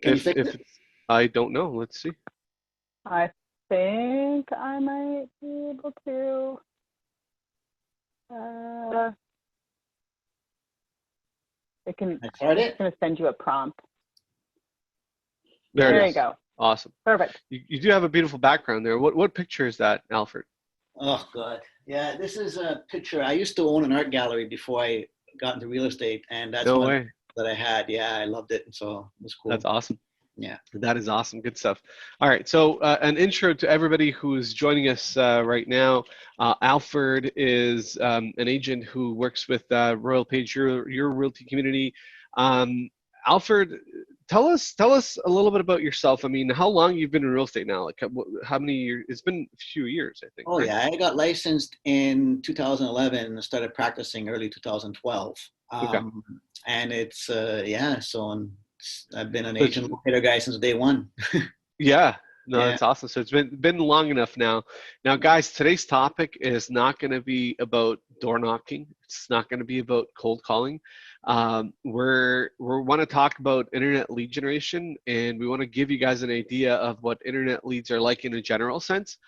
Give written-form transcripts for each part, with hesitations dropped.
Can you If fix if it? it's, I don't know. Let's see. I think I might be able to. Uh, I tried it's it. going to send you a prompt. There There it it There you is. is. go. Awesome. Perfect. You do have a beautiful background there. What picture is that, Alfred? Oh God. Yeah, this is a picture. I used to own an art gallery before I got into real estate, and that's No one way. that I had. Yeah, I loved it, and so it was That's cool. awesome. Yeah. That is awesome. Good stuff. All right. So, an intro to everybody who's joining us right now. Alfred is an agent who works with Royal Page, your realty community. Um, Alfred, tell us a little bit about yourself. I mean, how long you've been in real estate now? Like, how many years? It's been a few years, I think, Oh right? yeah, I got licensed in 2011 and started practicing early 2012. Okay. And it's yeah, so I've been an So it's agent locator guy since day one. Yeah, no, Yeah. that's awesome. So it's been long enough now. Now, guys, today's topic is not going to be about door knocking. It's not going to be about cold calling. We want to talk about internet lead generation, and we want to give you guys an idea of what internet leads are like in a general sense,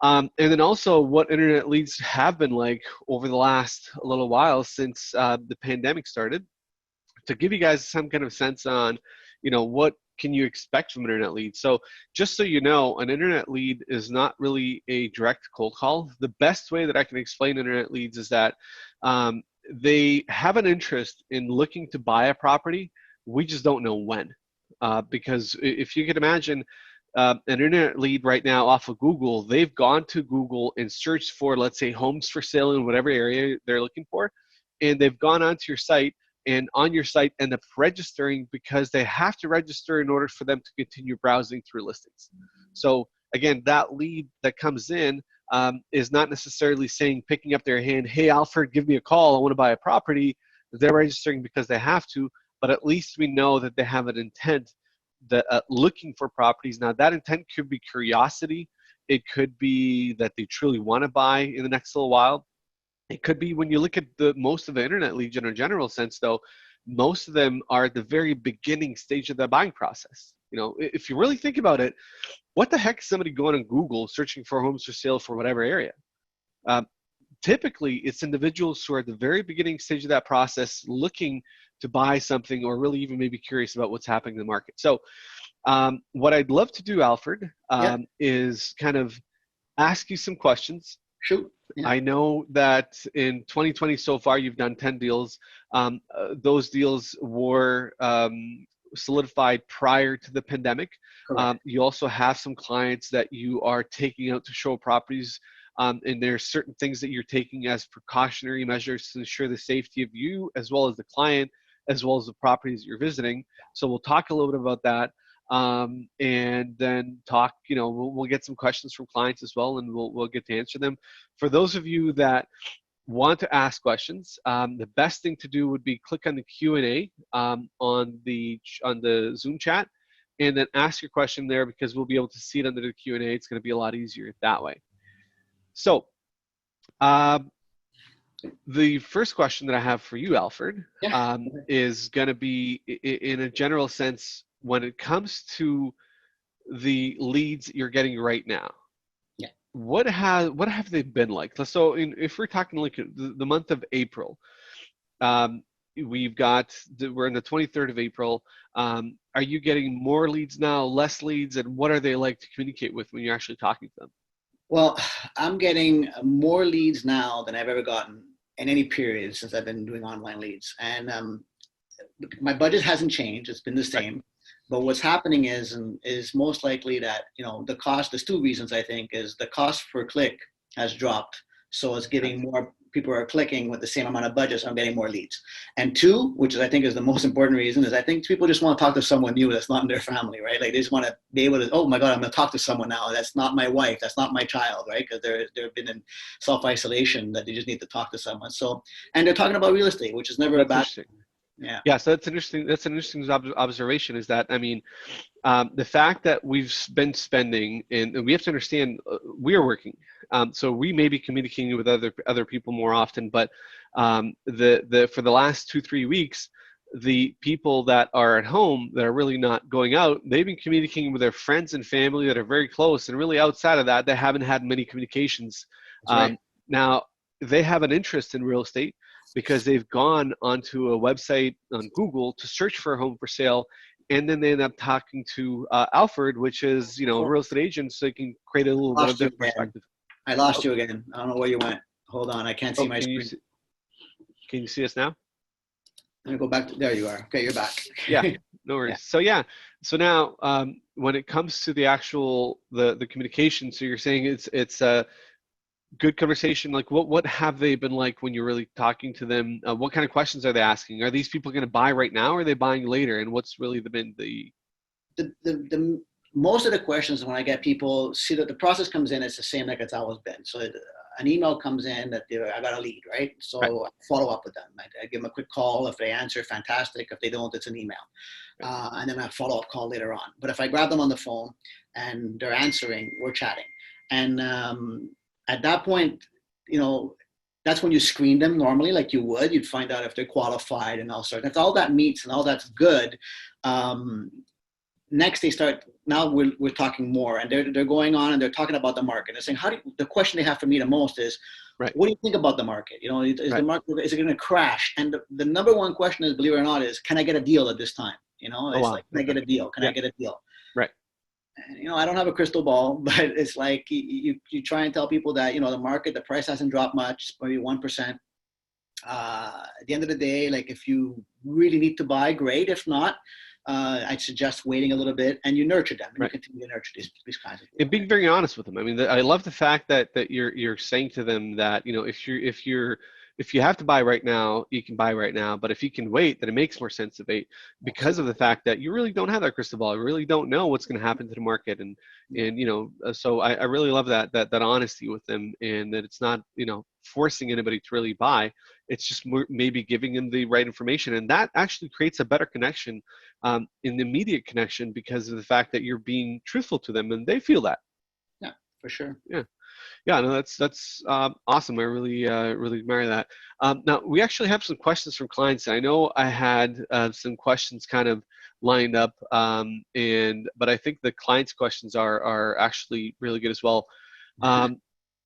and then also what internet leads have been like over the last little while since the pandemic started, to give you guys some kind of sense on, what can you expect from internet leads. So just so you know, an internet lead is not really a direct cold call. The best way that I can explain internet leads is that they have an interest in looking to buy a property. We just don't know when. Because if you can imagine, an internet lead right now off of Google, they've gone to Google and searched for, let's say, homes for sale in whatever area they're looking for, and they've gone onto your site, and on your site end up registering because they have to register in order for them to continue browsing through listings. So again, that lead that comes in is not necessarily saying, picking up their hand, hey, Alfred, give me a call, I want to buy a property. They're registering because they have to, but at least we know that they have an intent that looking for properties. Now, that intent could be curiosity. It could be that they truly want to buy in the next little while. It could be, when you look at the most of the internet leads in a general sense, though, most of them are at the very beginning stage of the buying process. If you really think about it, what the heck is somebody going on Google searching for homes for sale for whatever area? Um, Typically, it's individuals who are at the very beginning stage of that process looking to buy something, or really even maybe curious about what's happening in the market. So, what I'd love to do, Alfred, Yeah. is kind of ask you some questions. Shoot. Yeah. I know that in 2020 so far, you've done 10 deals. Those deals were solidified prior to the pandemic. Correct. You also have some clients that you are taking out to show properties, and there's certain things that you're taking as precautionary measures to ensure the safety of you, as well as the client, as well as the properties you're visiting. So we'll talk a little bit about that, and then talk. We'll get some questions from clients as well, and we'll get to answer them. For those of you that want to ask questions, the best thing to do would be click on the Q&A on the Zoom chat, and then ask your question there, because we'll be able to see it under the Q&A. It's going to be a lot easier that way. So, the first question that I have for you, Alfred, Yeah. is going to be in a general sense, when it comes to the leads you're getting right now. Yeah. What have they been like? So, if we're talking like the month of April, um, we're in the 23rd of April. Are you getting more leads now, less leads, and what are they like to communicate with when you're actually talking to them? Well, I'm getting more leads now than I've ever gotten in any period since I've been doing online leads. And my budget hasn't changed; it's been the Right. same. But what's happening is most likely that the cost. There's two reasons I think is the cost per click has dropped, so it's Okay. giving more people are clicking with the same amount of budget, so I'm getting more leads. And two, which is I think is the most important reason, is I think people just want to talk to someone new that's not in their family, right? Like they just want to be able to, oh my God, I'm going to talk to someone now. That's not my wife, that's not my child, right? Because they've been in self isolation, that they just need to talk to someone. So, and they're talking about real estate, which is never a That's bad. interesting. Yeah. Yeah, so that's interesting. That's an interesting observation. Is that, I mean, the fact that we've been spending, and we have to understand, we are working, so we may be communicating with other people more often, but the for the last 2-3 weeks, the people that are at home that are really not going out, they've been communicating with their friends and family that are very close, and really outside of that, they haven't had many communications. Right. Now, they have an interest in real estate because they've gone onto a website on Google to search for a home for sale, and then they end up talking to Alfred, which is, a real estate agent, so they can create a little bit of different perspective. I lost you again. I don't know where you went. Hold on, I can't see my screen. Can you see us now? Let me go back. There you are. Okay, you're back. Yeah, no worries. Yeah. So now when it comes to the actual the communication, so you're saying it's a good conversation. Like what have they been like when you're really talking to them? What kind of questions are they asking? Are these people going to buy right now, or are they buying later? And what's really been the most of the questions when I get people see that the process comes in, it's the same like it's always been. So an email comes in that I got a lead, right? So right. I follow up with them. I give them a quick call. If they answer, fantastic. If they don't, it's an email. Right. And then a follow-up call later on. But if I grab them on the phone and they're answering, we're chatting. And at that point, that's when you screen them normally, like you would. You'd find out if they're qualified and all sorts. If all that meets and all that's good, next they start. Now we're talking more, and they're going on and they're talking about the market. They're saying, the question they have for me the most is, right. What do you think about the market? Is right. The market, is it going to crash? And the number one question is, believe it or not, is can I get a deal at this time? It's like, can I get a deal? Can I get a deal? Right. And, I don't have a crystal ball, but it's like you try and tell people that, the market, the price hasn't dropped much, maybe 1%. At the end of the day, like if you really need to buy, great. If not, I'd suggest waiting a little bit, and you nurture them, and right. You continue to nurture these kinds of people. And being very honest with them. I mean, I love the fact that you're saying to them that if you have to buy right now, you can buy right now. But if you can wait, then it makes more sense to wait because of the fact that you really don't have that crystal ball. You really don't know what's going to happen to the market, and so I really love that honesty with them, and that it's not forcing anybody to really buy. It's just maybe giving them the right information, and that actually creates a better connection, in the immediate connection, because of the fact that you're being truthful to them, and they feel that. Yeah, for sure. Yeah, no, that's awesome. I really admire that. Now we actually have some questions from clients. I know I had some questions kind of lined up, but I think the clients' questions are actually really good as well.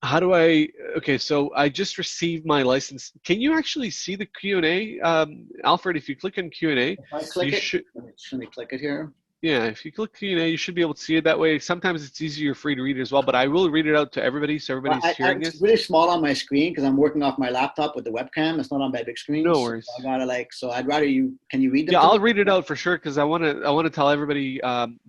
How do okay, so I just received my license. Can you actually see the Q&A, Alfred? If you click on Q&A, if I click let me click it here. Yeah, if you click Q&A, you should be able to see it that way. Sometimes it's easier for you to read it as well, but I will read it out to everybody so everybody's hearing it. It's really small on my screen because I'm working off my laptop with the webcam. It's not on my big screen. No worries. So I gotta so I'd rather you. Can you read them? Yeah, I'll read it out for sure because I want to tell everybody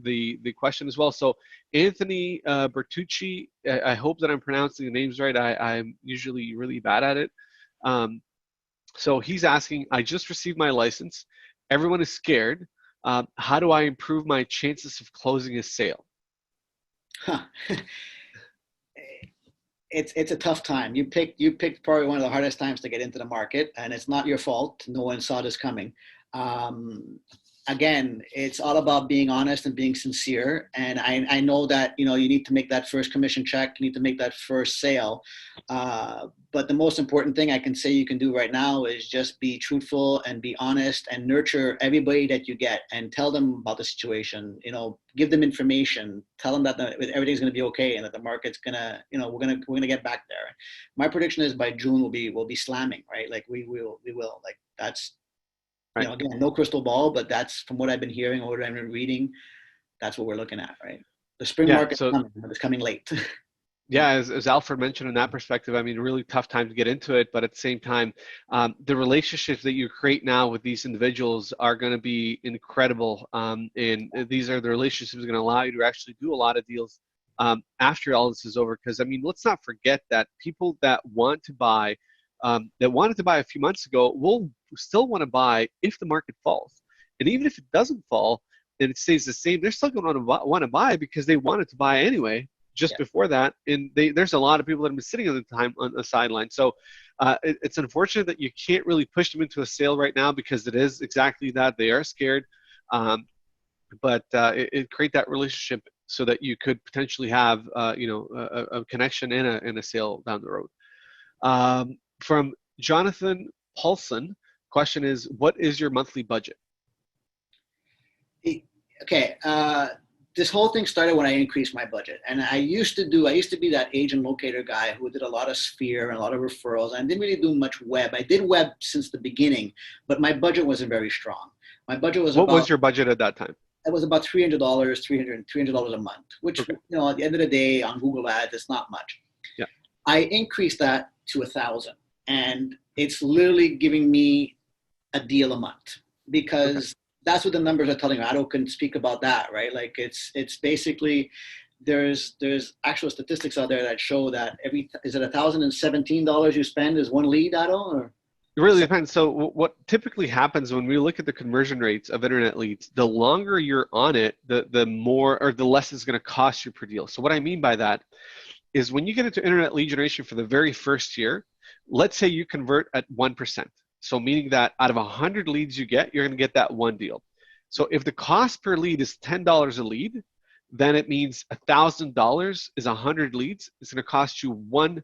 the question as well. So Anthony Bertucci, I hope that I'm pronouncing the names right. I'm usually really bad at it. So he's asking, I just received my license. Everyone is scared. How do I improve my chances of closing a sale? It's a tough time. You picked probably one of the hardest times to get into the market, and it's not your fault. No one saw this coming. Again, it's all about being honest and being sincere. And I know that, you need to make that first commission check. You need to make that first sale. But the most important thing I can say you can do right now is just be truthful and be honest and nurture everybody that you get and tell them about the situation, give them information, tell them that everything's going to be okay and that the market's going to, we're going to get back there. My prediction is by June we'll be slamming, right? Like we will, like that's, right. Again, no crystal ball, but that's from what I've been hearing or what I've been reading. That's what we're looking at, right? The spring market is coming late. Yeah, as Alfred mentioned in that perspective, I mean, really tough time to get into it, but at the same time, the relationships that you create now with these individuals are going to be incredible, and these are the relationships that are going to allow you to actually do a lot of deals after all this is over. Because, I mean, let's not forget that people that want to buy, that wanted to buy a few months ago will still want to buy if the market falls. And even if it doesn't fall and it stays the same, they're still going to want to buy because they wanted to buy anyway just before that. And there's a lot of people that have been sitting on the sideline. So it's unfortunate that you can't really push them into a sale right now because it is exactly that. They are scared. But it create that relationship so that you could potentially have a connection and a sale down the road. From Jonathan Paulson, question is, what is your monthly budget? Okay. This whole thing started when I increased my budget. And I used to be that agent locator guy who did a lot of Sphere and a lot of referrals. I didn't really do much web. I did web since the beginning, but my budget wasn't very strong. My budget was What was your budget at that time? It was about $300, $300 a month, which, okay. At the end of the day on Google Ads, it's not much. Yeah. I increased that to 1,000, and it's literally giving me a deal a month because that's what the numbers are telling me. Ado can speak about that, right? Like it's basically there's actual statistics out there that show that is it $1,017 you spend is one lead, Ado? Or? It really depends. So what typically happens when we look at the conversion rates of internet leads, the longer you're on it, the more or the less it's going to cost you per deal. So what I mean by that is when you get into internet lead generation for the very first year, let's say you convert at 1%. So meaning that out of 100 leads you get, you're going to get that one deal. So if the cost per lead is $10 a lead, then it means $1,000 is 100 leads. It's going to cost you one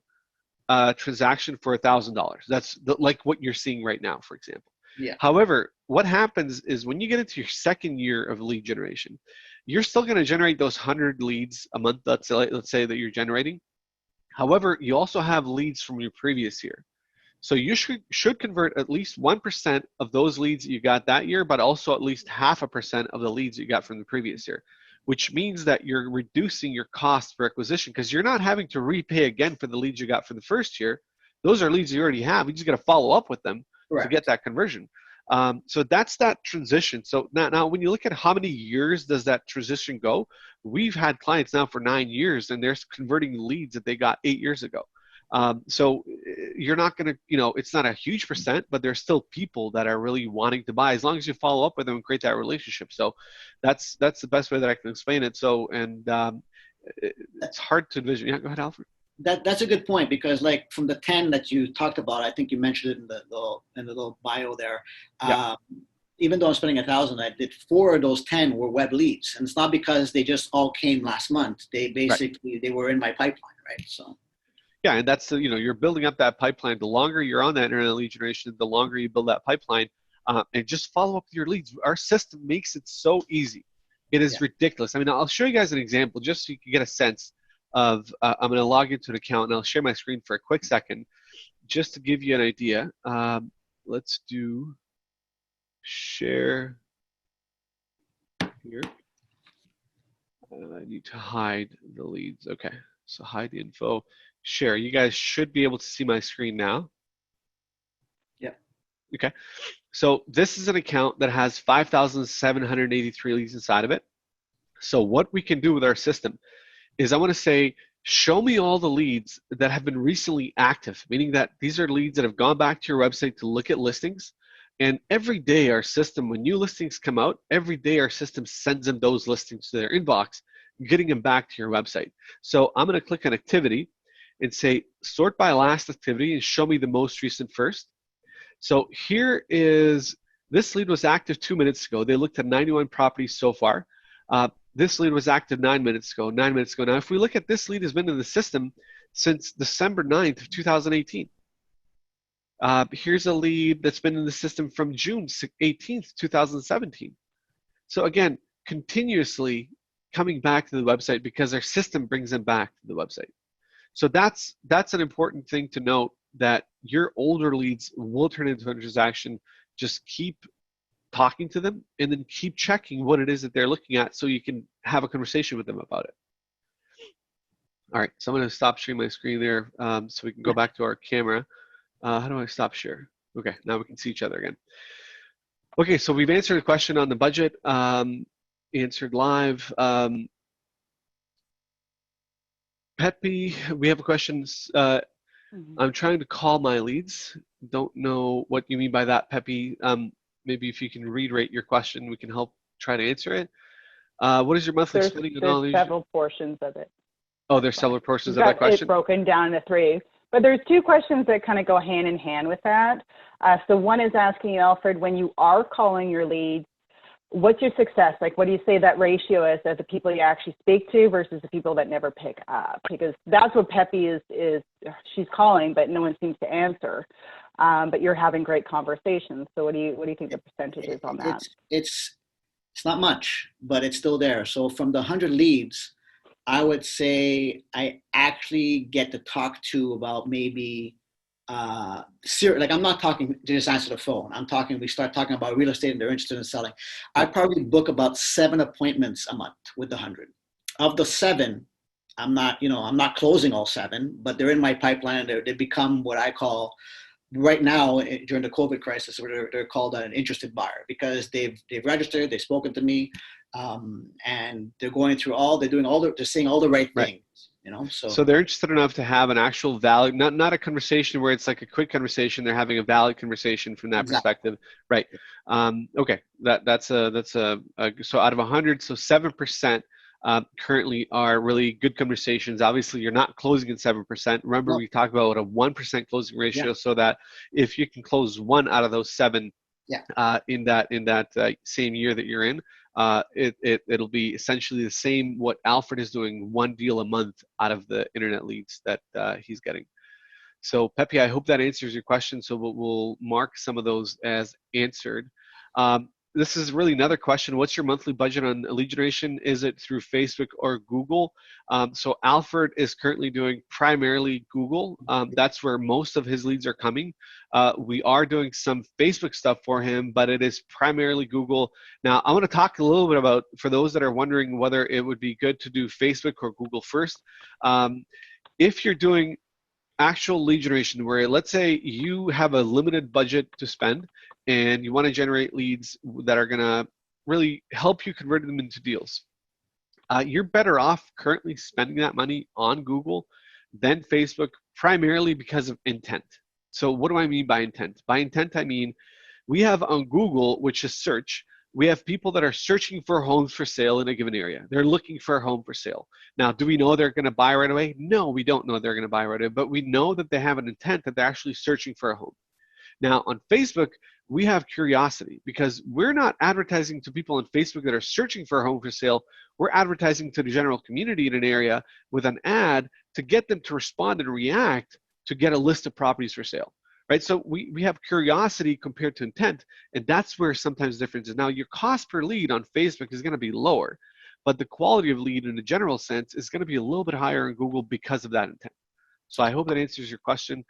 transaction for $1,000. That's like what you're seeing right now, for example. Yeah. However, what happens is when you get into your second year of lead generation, you're still going to generate those 100 leads a month. Let's say that you're generating. However, you also have leads from your previous year. So you should convert at least 1% of those leads that you got that year, but also at least 0.5% of the leads you got from the previous year, which means that you're reducing your cost per acquisition because you're not having to repay again for the leads you got for the first year. Those are leads you already have. You just got to follow up with them to get that conversion. So that's that transition. So now when you look at how many years does that transition go, we've had clients now for 9 years and they're converting leads that they got 8 years ago. So you're not going to, it's not a huge percent, but there's still people that are really wanting to buy as long as you follow up with them and create that relationship. So that's the best way that I can explain it. So, and it's hard to envision. Yeah, go ahead, Alfred. That's a good point because like from the 10 that you talked about, I think you mentioned it in the little bio there. Yeah. Even though I'm spending 1,000, I did 4 of those 10 were web leads. And it's not because they just all came last month. They basically, they were in my pipeline, right? So. Yeah, and that's, you're building up that pipeline. The longer you're on that internet lead generation, the longer you build that pipeline, and just follow up with your leads. Our system makes it so easy. It is ridiculous. I mean, I'll show you guys an example just so you can get a sense of, I'm going to log into an account and I'll share my screen for a quick second just to give you an idea. Let's do share here. I need to hide the leads. Okay, so hide the info. Share. You guys should be able to see my screen now. Yeah. Okay. So this is an account that has 5,783 leads inside of it. So what we can do with our system is I want to say, show me all the leads that have been recently active, meaning that these are leads that have gone back to your website to look at listings. And every day our system, when new listings come out, every day our system sends them those listings to their inbox, getting them back to your website. So I'm going to click on activity and say sort by last activity and show me the most recent first. So here is, this lead was active 2 minutes ago. They looked at 91 properties so far. This lead was active 9 minutes ago, 9 minutes ago. Now, if we look at this lead has been in the system since December 9th of 2018. Here's a lead that's been in the system from June 18th, 2017. So again, continuously coming back to the website because our system brings them back to the website. So that's an important thing to note, that your older leads will turn into a transaction. Just keep talking to them and then keep checking what it is that they're looking at so you can have a conversation with them about it. All right, so I'm going to stop sharing my screen there so we can go back to our camera. How do I stop share? Okay, now we can see each other again. Okay, so we've answered a question on the budget, answered live. Pepe, we have a question. I'm trying to call my leads. Don't know what you mean by that, Pepe. Maybe if you can reiterate your question, we can help try to answer it. What is your monthly spending on all these? There's several portions of it. Oh, there's several portions of that question? It's broken down into 3. But there's 2 questions that kind of go hand in hand with that. So one is asking, Alfred, when you are calling your leads, what's your success? Like, what do you say that ratio is of the people you actually speak to versus the people that never pick up? Because that's what Pepe is she's calling, but no one seems to answer. but you're having great conversations. So what do you think the percentage is on that? It's not much, but it's still there. So from the 100 leads, I would say I actually get to talk to about maybe like I'm not talking to just answer the phone. We start talking about real estate and they're interested in selling. I probably book about 7 appointments a month with the 100. Of the 7, I'm not closing all 7, but they're in my pipeline. They become what I call right now during the COVID crisis, where they're called an interested buyer, because they've registered, they've spoken to me, and they're saying all the right things. So they're interested enough to have an actual valid, not a conversation where it's like a quick conversation. They're having a valid conversation from that perspective, right? Okay, that's so out of 100, so 7% currently are really good conversations. Obviously, you're not closing in 7%. Remember, we talked about a 1% closing ratio, so that if you can close 1 out of those 7 in that same year that you're in, it'll be essentially the same what Alfred is doing, 1 deal a month out of the internet leads that he's getting. So Pepe, I hope that answers your question. So we'll mark some of those as answered. This is really another question. What's your monthly budget on lead generation? Is it through Facebook or Google? So Alfred is currently doing primarily Google. That's where most of his leads are coming. We are doing some Facebook stuff for him, but it is primarily Google. Now, I want to talk a little bit about, for those that are wondering whether it would be good to do Facebook or Google first. If you're doing actual lead generation, where let's say you have a limited budget to spend and you want to generate leads that are going to really help you convert them into deals, you're better off currently spending that money on Google than Facebook, primarily because of intent. So what do I mean by intent? By intent, I mean we have on Google, which is search, we have people that are searching for homes for sale in a given area. They're looking for a home for sale. Now, do we know they're going to buy right away? No, we don't know they're going to buy right away, but we know that they have an intent that they're actually searching for a home. Now, on Facebook, we have curiosity, because we're not advertising to people on Facebook that are searching for a home for sale. We're advertising to the general community in an area with an ad to get them to respond and react to get a list of properties for sale. Right, so we have curiosity compared to intent, and that's where sometimes the difference is. Now, your cost per lead on Facebook is going to be lower, but the quality of lead in a general sense is going to be a little bit higher in Google because of that intent. So I hope that answers your question.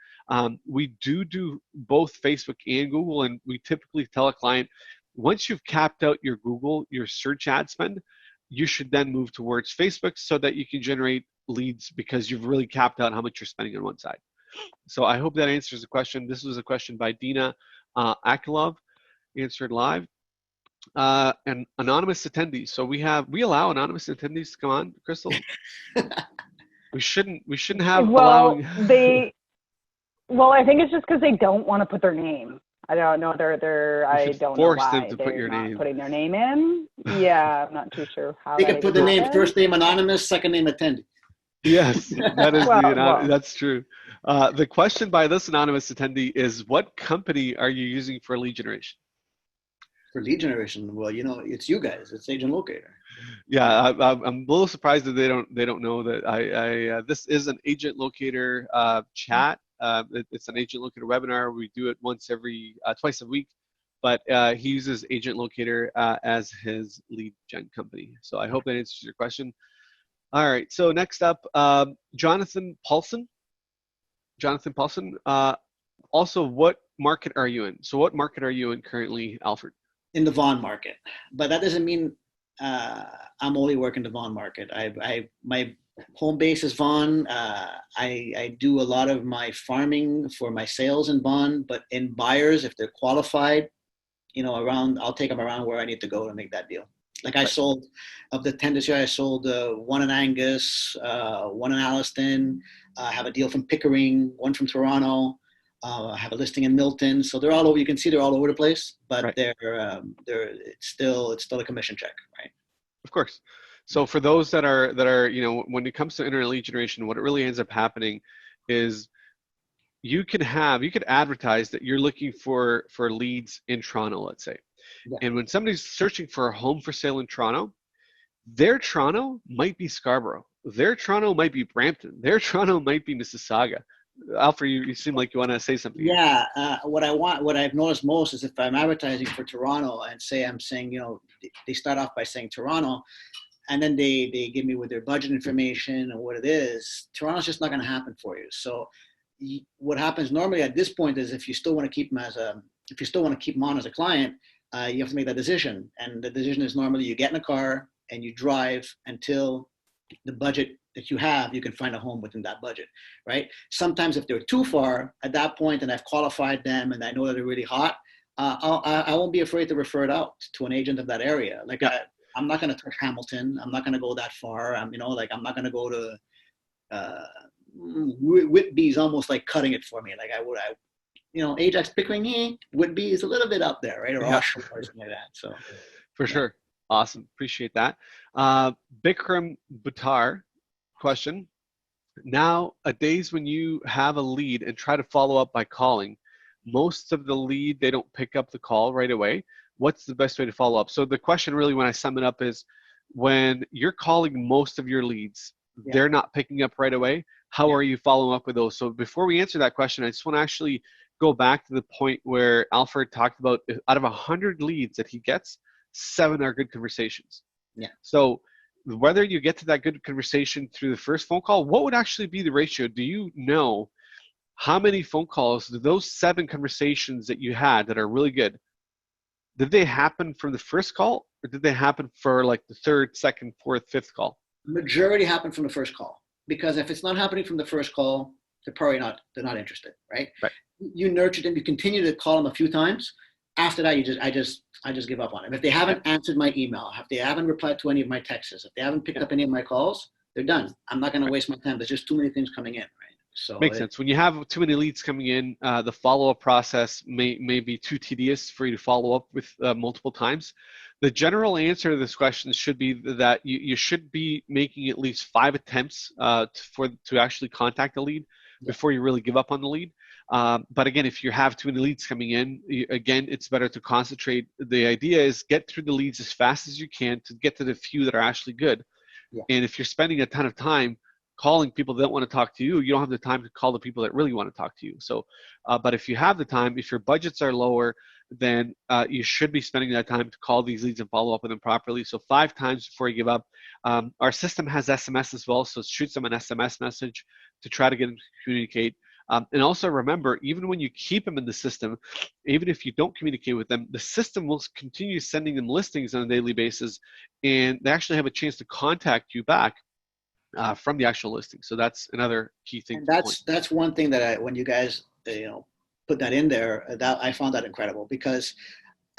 We do both Facebook and Google, and we typically tell a client, once you've capped out your Google, your search ad spend, you should then move towards Facebook so that you can generate leads, because you've really capped out how much you're spending on one side. So I hope that answers the question. This was a question by Dina Akilov, answered live. And anonymous attendees. So we allow anonymous attendees to come on, Crystal. we shouldn't have allowing. Well, I think it's just because they don't want to put their name. I don't know. I don't know why them to put your name. Putting their name in. Yeah, I'm not too sure how. They can put the name, first name anonymous, second name attendee. Yes, that is that's true. The question by this anonymous attendee is, what company are you using for lead generation? For lead generation, well, it's you guys. It's Agent Locator. Yeah, I'm a little surprised that they don't know that this is an Agent Locator chat. It's an Agent Locator webinar. We do it twice a week, but he uses Agent Locator as his lead gen company. So I hope that answers your question. All right, so next up, Jonathan Paulson. Also, what market are you in? So what market are you in currently, Alfred? In the Vaughan market, but that doesn't mean I'm only working the Vaughan market. My home base is Vaughan. I do a lot of my farming for my sales in Vaughan, but in buyers, if they're qualified, I'll take them around where I need to go to make that deal. Like I sold, of the 10 this year, I sold 1 in Angus, 1 in Alliston. I have a deal from Pickering, 1 from Toronto. I have a listing in Milton. So they're all over. You can see they're all over the place, but it's still a commission check, right? Of course. So for those that are when it comes to internet lead generation, what it really ends up happening is you could advertise that you're looking for leads in Toronto, let's say. Yeah. And when somebody's searching for a home for sale in Toronto, their Toronto might be Scarborough. Their Toronto might be Brampton. Their Toronto might be Mississauga. Alfred, you seem like you want to say something. Yeah, what I've noticed most is if I'm advertising for Toronto and I'm saying, they start off by saying Toronto, and then they give me with their budget information and what it is. Toronto's just not going to happen for you. So what happens normally at this point is if you still want to keep them on as a client, you have to make that decision. And the decision is normally you get in a car and you drive until the budget that you have, you can find a home within that budget, right? Sometimes if they're too far at that point and I've qualified them and I know that they're really hot, I won't be afraid to refer it out to an agent of that area. Like I'm not going to touch Hamilton. I'm not going to go that far. I'm not going to go to Whitby's almost like cutting it for me. Like Ajax, Pickering, Whitby is a little bit up there, right? Or Oshawa or something like that. So for sure. Awesome. Appreciate that. Bikram Buttar question. Now, days when you have a lead and try to follow up by calling, most of the lead, they don't pick up the call right away. What's the best way to follow up? So the question really, when I sum it up, is when you're calling most of your leads, they're not picking up right away. How are you following up with those? So before we answer that question, I just want to actually go back to the point where Alfred talked about out of 100 leads that he gets, 7 are good conversations. Yeah. So whether you get to that good conversation through the first phone call, what would actually be the ratio? Do you know how many phone calls, those 7 conversations that you had that are really good, did they happen from the first call, or did they happen for like the 3rd, 2nd, 4th, 5th call? Majority happened from the first call, because if it's not happening from the first call, they're not interested, right? You nurture them, you continue to call them a few times. After that, I just give up on them. If they haven't answered my email, if they haven't replied to any of my texts, if they haven't picked up any of my calls, they're done. I'm not going to waste my time. There's just too many things coming in, right? So makes sense. When you have too many leads coming in, the follow-up process may be too tedious for you to follow up with multiple times. The general answer to this question should be that you should be making at least 5 attempts to actually contact a lead before you really give up on the lead. But again, if you have too many leads coming in, again, it's better to concentrate. The idea is get through the leads as fast as you can to get to the few that are actually good. Yeah. And if you're spending a ton of time calling people that don't want to talk to you, you don't have the time to call the people that really want to talk to you. So, but if you have the time, if your budgets are lower, then you should be spending that time to call these leads and follow up with them properly. So 5 times before you give up. Our system has SMS as well, so shoot them an SMS message to try to get them to communicate. And also remember, even when you keep them in the system, even if you don't communicate with them, the system will continue sending them listings on a daily basis, and they actually have a chance to contact you back from the actual listing. So that's another key thing. And that's one thing that when you guys put that in there, that I found that incredible, because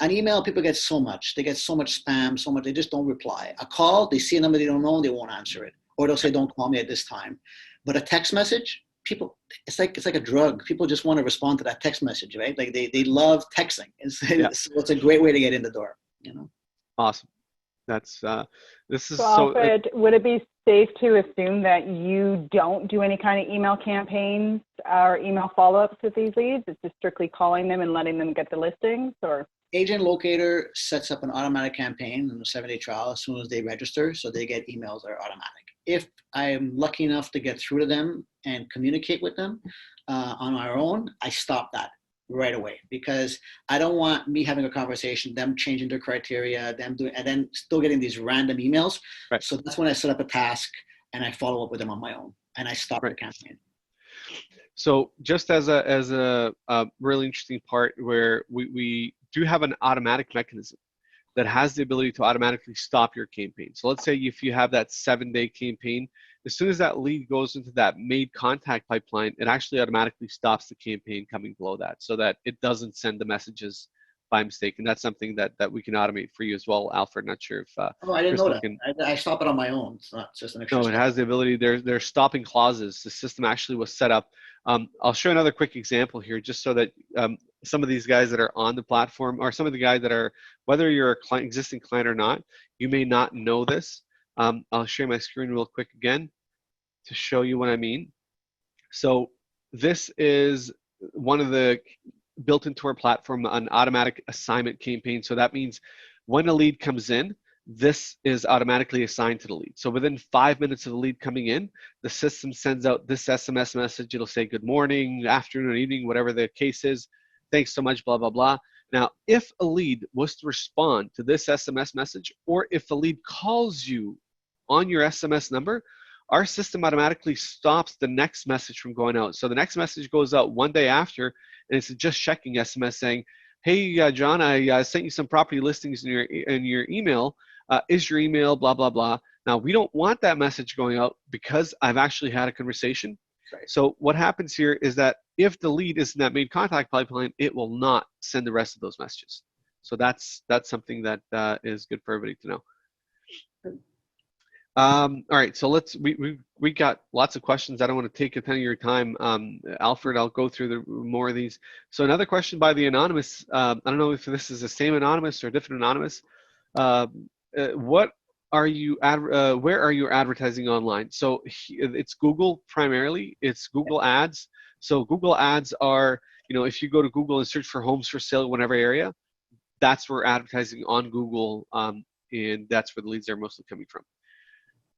an email, people get so much. They get so much spam, so much, they just don't reply. A call, they see a number they don't know, they won't answer it. Or they'll say, don't call me at this time. But a text message, people, it's like a drug. People just want to respond to that text message, right? Like they love texting. So it's a great way to get in the door, Awesome. That's this is so Alfred, would it be safe to assume that you don't do any kind of email campaigns or email follow-ups with these leads? It's just strictly calling them and letting them get the listings? Or Agent Locator sets up an automatic campaign in a 7-day trial as soon as they register, so they get emails that are automatic. If I'm lucky enough to get through to them and communicate with them on our own, I stop that right away, because I don't want me having a conversation, them changing their criteria, them doing, and then still getting these random emails. Right. So that's when I set up a task and I follow up with them on my own, and I stop the campaign. So just as a really interesting part where we do have an automatic mechanism that has the ability to automatically stop your campaign. So let's say if you have that 7-day campaign, as soon as that lead goes into that made contact pipeline, it actually automatically stops the campaign coming below that, so that it doesn't send the messages by mistake. And that's something that we can automate for you as well, Alfred. Not sure if I didn't know that. I stop it on my own. It's not just an extra. No, it has the ability. There's stopping clauses. The system actually was set up. I'll show another quick example here, just so that some of these guys that are on the platform, or some of the guys that are, whether you're a existing client or not, you may not know this. I'll share my screen real quick again to show you what I mean. So this is one of the built into our platform, an automatic assignment campaign. So that means when a lead comes in, this is automatically assigned to the lead. So within 5 minutes of the lead coming in, the system sends out this SMS message. It'll say good morning, afternoon, or evening, whatever the case is. Thanks so much, blah, blah, blah. Now, if a lead was to respond to this SMS message, or if a lead calls you on your SMS number, our system automatically stops the next message from going out. So the next message goes out one day after, and it's a just checking SMS saying, hey, John, I sent you some property listings in your email. Is your email blah, blah, blah. Now, we don't want that message going out because I've actually had a conversation. Right. So what happens here is that if the lead is in that main contact pipeline, it will not send the rest of those messages. So that's something that is good for everybody to know. All right, so we got lots of questions. I don't want to take a ton of your time. Alfred, I'll go through more of these. So another question by the anonymous. I don't know if this is the same anonymous or a different anonymous. What are you where are you advertising online? So it's Google primarily. It's Google Ads. So Google Ads are, if you go to Google and search for homes for sale in whatever area, that's where advertising on Google, and that's where the leads are mostly coming from.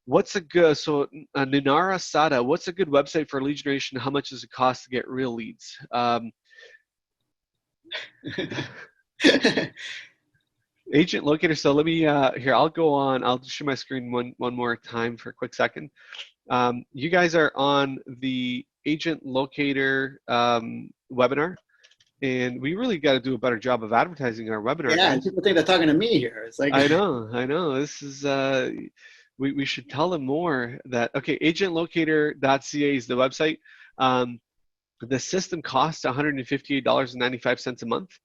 What's a good, so Ninara Sada, what's a good website for lead generation? How much does it cost to get real leads? Agent Locator, so let me, here, I'll go on, I'll share my screen one more time for a quick second. You guys are on the Agent Locator webinar, and we really got to do a better job of advertising our webinar. Yeah, and people think they're talking to me here. It's like, I know, this is, we should tell them more that, okay, agentlocator.ca is the website. The system costs $158.95 a month.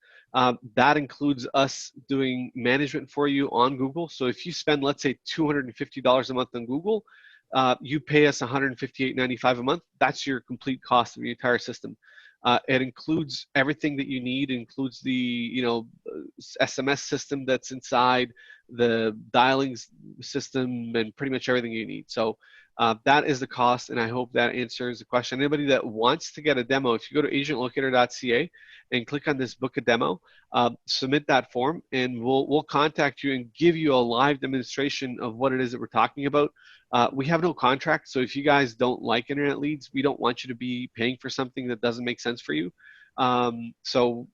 That includes us doing management for you on Google. So if you spend, let's say, $250 a month on Google, you pay us $158.95 a month. That's your complete cost of your entire system. It includes everything that you need. It includes the SMS system that's inside, the dialing system, and pretty much everything you need. So that is the cost, and I hope that answers the question. Anybody that wants to get a demo, if you go to agentlocator.ca and click on this book a demo, submit that form, and we'll contact you and give you a live demonstration of what it is that we're talking about. We have no contract, so if you guys don't like internet leads, we don't want you to be paying for something that doesn't make sense for you. So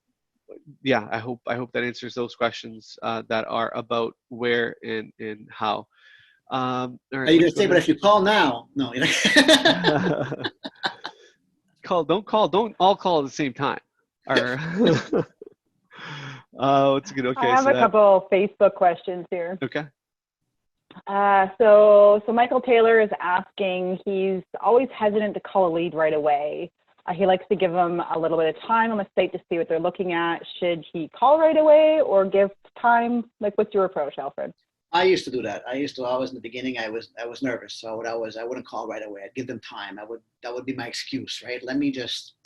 yeah, I hope that answers those questions that are about where and how. All right, you just say, but if you call now, no. Don't all call at the same time. Or what's good? Okay, I have a couple Facebook questions here. Okay. So Michael Taylor is asking, he's always hesitant to call a lead right away. He likes to give them a little bit of time on the site to see what they're looking at. Should he call right away or give time? Like, what's your approach, Alfred? I used to do that. I used to always, in the beginning, I was nervous. So I wouldn't call right away. I'd give them time. That would be my excuse, right? Let me just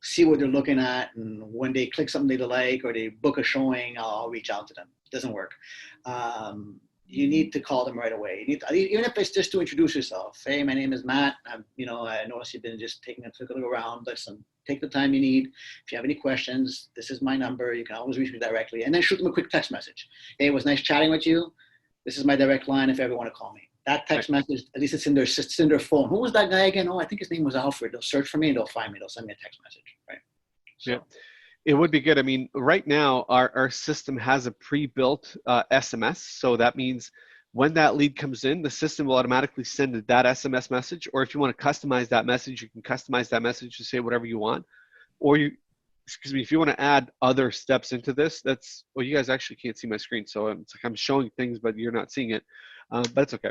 see what they're looking at, and when they click something they like or they book a showing, I'll reach out to them. It doesn't work. You need to call them right away. You need to, even if it's just to introduce yourself. Hey, my name is Matt. I noticed you've been just taking a look around. Listen, take the time you need. If you have any questions, this is my number. You can always reach me directly. And then shoot them a quick text message. Hey, it was nice chatting with you. This is my direct line if you ever want to call me. That text message, at least it's in their phone. Who was that guy again? Oh, I think his name was Alfred. They'll search for me and they'll find me. They'll send me a text message, right? So. Yeah. It would be good. I mean, right now, our system has a pre-built SMS. So that means when that lead comes in, the system will automatically send that SMS message. Or if you want to customize that message, you can customize that message to say whatever you want. Or if you want to add other steps into this, well, you guys actually can't see my screen. So it's like I'm showing things, but you're not seeing it. But it's okay.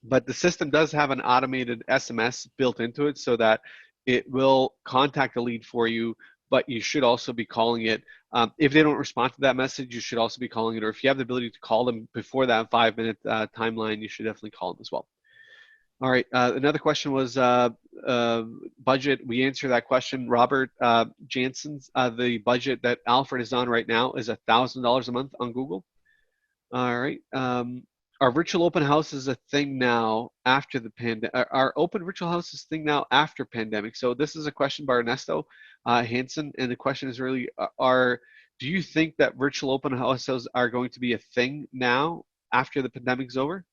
But the system does have an automated SMS built into it so that it will contact a lead for you, but you should also be calling it. If they don't respond to that message, you should also be calling it. Or if you have the ability to call them before that 5-minute timeline, you should definitely call them as well. All right, another question was budget. We answered that question. Robert Jansen's, the budget that Alfred is on right now is $1,000 a month on Google. All right. Are virtual open houses a thing now after the pandemic? Are open virtual houses a thing now after pandemic? So this is a question by Ernesto Hansen, and the question is really, do you think that virtual open houses are going to be a thing now after the pandemic's over?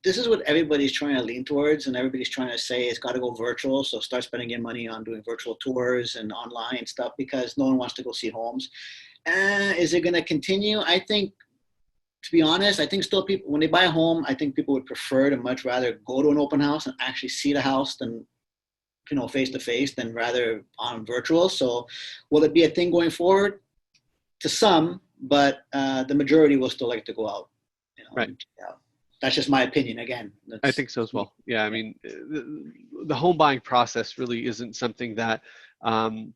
This is what everybody's trying to lean towards, and everybody's trying to say it's got to go virtual. So start spending your money on doing virtual tours and online stuff because no one wants to go see homes. Is it going to continue? I think, to be honest, I think still people, when they buy a home, I think people would prefer to much rather go to an open house and actually see the house than, face to face, than rather on virtual. So will it be a thing going forward? To some, but the majority will still like to go out. Right. Yeah. That's just my opinion. Again, I think so as well. Yeah, I mean, the home buying process really isn't something that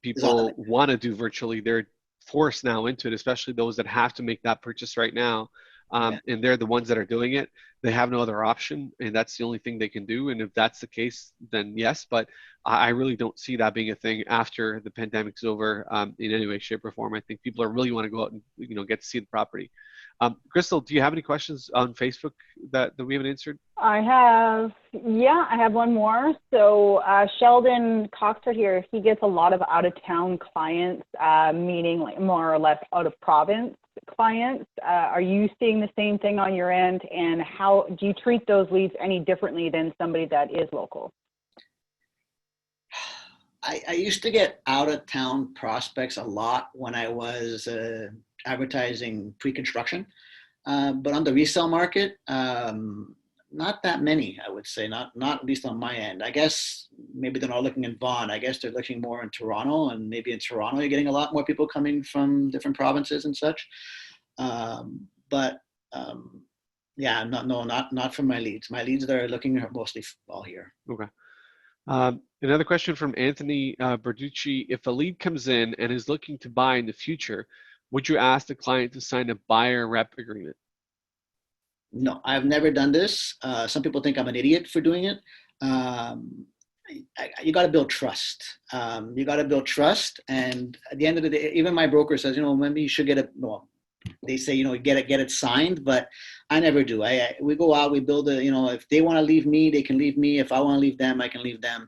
people want to do virtually. They're forced now into it, especially those that have to make that purchase right now. And they're the ones that are doing it. They have no other option, and that's the only thing they can do. And if that's the case, then yes. But I really don't see that being a thing after the pandemic's over in any way, shape, or form. I think people really want to go out and get to see the property. Crystal, do you have any questions on Facebook that we haven't answered? I have one more. So Sheldon Coxford here, he gets a lot of out-of-town clients, meaning like more or less out-of-province clients. Are you seeing the same thing on your end? And how do you treat those leads any differently than somebody that is local? I used to get out-of-town prospects a lot when I was advertising pre-construction, but on the resale market, not that many, I would say, not at least on my end. I guess maybe they're not looking in Vaughan. I guess they're looking more in Toronto, and maybe in Toronto you're getting a lot more people coming from different provinces and such. Not from my leads. My leads that are looking are mostly all here. Okay. Another question from Anthony Berducci. If a lead comes in and is looking to buy in the future, would you ask the client to sign a buyer rep agreement? No, I've never done this. Some people think I'm an idiot for doing it. You got to build trust. And at the end of the day, even my broker says, maybe you should get it. Well, they say, get it signed, but I never do. We go out, we build if they want to leave me, they can leave me. If I want to leave them, I can leave them.